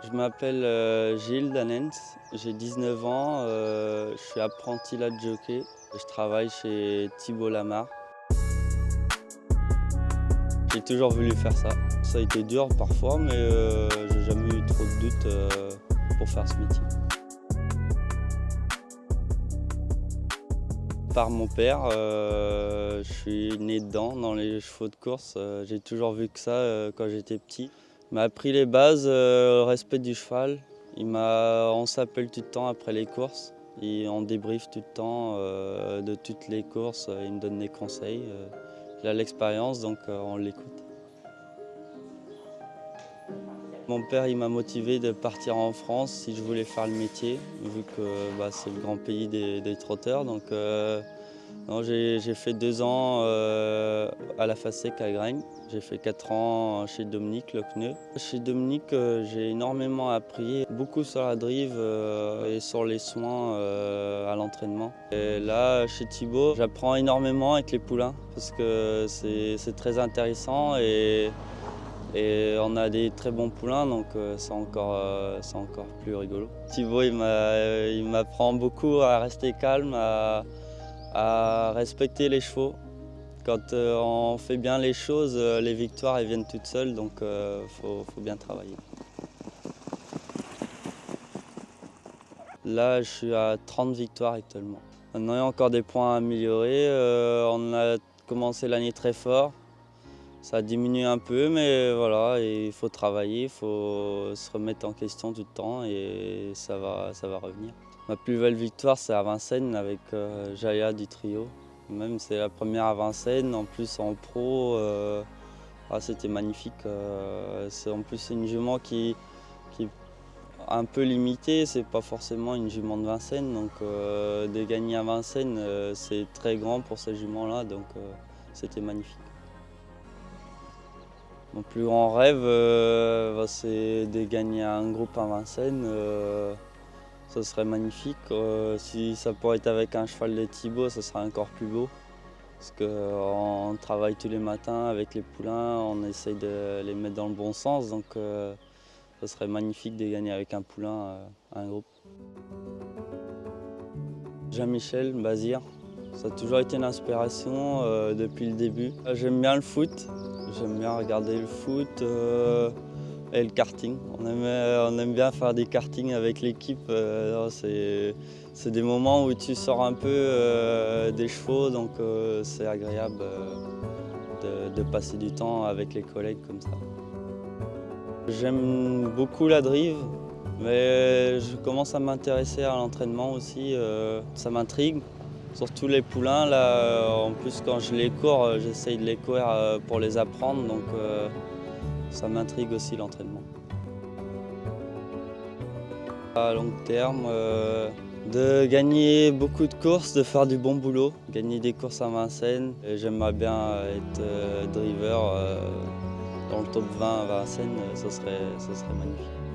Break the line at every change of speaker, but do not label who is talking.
Je m'appelle Gilles Danens, j'ai 19 ans, je suis apprenti latte jockey. Je travaille chez Thibault Lamarre. J'ai toujours voulu faire ça. Ça a été dur parfois, mais j'ai jamais eu trop de doutes pour faire ce métier. Par mon père, je suis né dedans, dans les chevaux de course. J'ai toujours vu que ça quand j'étais petit. Il m'a appris les bases, le respect du cheval. On s'appelle tout le temps après les courses. Et on débriefe tout le temps de toutes les courses. Il me donne des conseils. Il a l'expérience, donc on l'écoute. Mon père il m'a motivé de partir en France si je voulais faire le métier, vu que c'est le grand pays des trotteurs. Donc, j'ai fait 2 ans à la FASEC à Gragne. J'ai fait 4 ans chez Dominique Lecneux. Chez Dominique, j'ai énormément appris, beaucoup sur la drive et sur les soins à l'entraînement. Et là, chez Thibault, j'apprends énormément avec les poulains parce que c'est très intéressant et on a des très bons poulains, donc c'est encore plus rigolo. Thibault, il m'apprend beaucoup à rester calme, à respecter les chevaux. Quand on fait bien les choses, les victoires elles viennent toutes seules, donc faut bien travailler. Là, je suis à 30 victoires actuellement. Maintenant, il y a encore des points à améliorer. On a commencé l'année très fort. Ça a diminué un peu, mais voilà, et il faut travailler, il faut se remettre en question tout le temps et ça va revenir. Ma plus belle victoire, c'est à Vincennes avec Jaya du trio. Même c'est la première à Vincennes, en plus en pro, c'était magnifique. En plus c'est une jument qui est un peu limitée, c'est pas forcément une jument de Vincennes, donc de gagner à Vincennes, c'est très grand pour ces juments-là, donc c'était magnifique. Mon plus grand rêve, c'est de gagner un groupe à Vincennes. Ça serait magnifique. Si ça pourrait être avec un cheval de Thibault, ça serait encore plus beau. Parce qu'on travaille tous les matins avec les poulains, on essaye de les mettre dans le bon sens. Donc ça serait magnifique de gagner avec un poulain un groupe. Jean-Michel Bazir, ça a toujours été une inspiration depuis le début. J'aime bien le foot, j'aime bien regarder le foot et le karting. On aime bien faire des kartings avec l'équipe. C'est des moments où tu sors un peu des chevaux, donc c'est agréable de passer du temps avec les collègues comme ça. J'aime beaucoup la drive, mais je commence à m'intéresser à l'entraînement aussi. Ça m'intrigue. Surtout les poulains, là, en plus quand je les cours, j'essaye de les courir pour les apprendre, donc ça m'intrigue aussi l'entraînement. À long terme, de gagner beaucoup de courses, de faire du bon boulot, gagner des courses à Vincennes. J'aimerais bien être driver dans le top 20 à Vincennes, ça serait magnifique.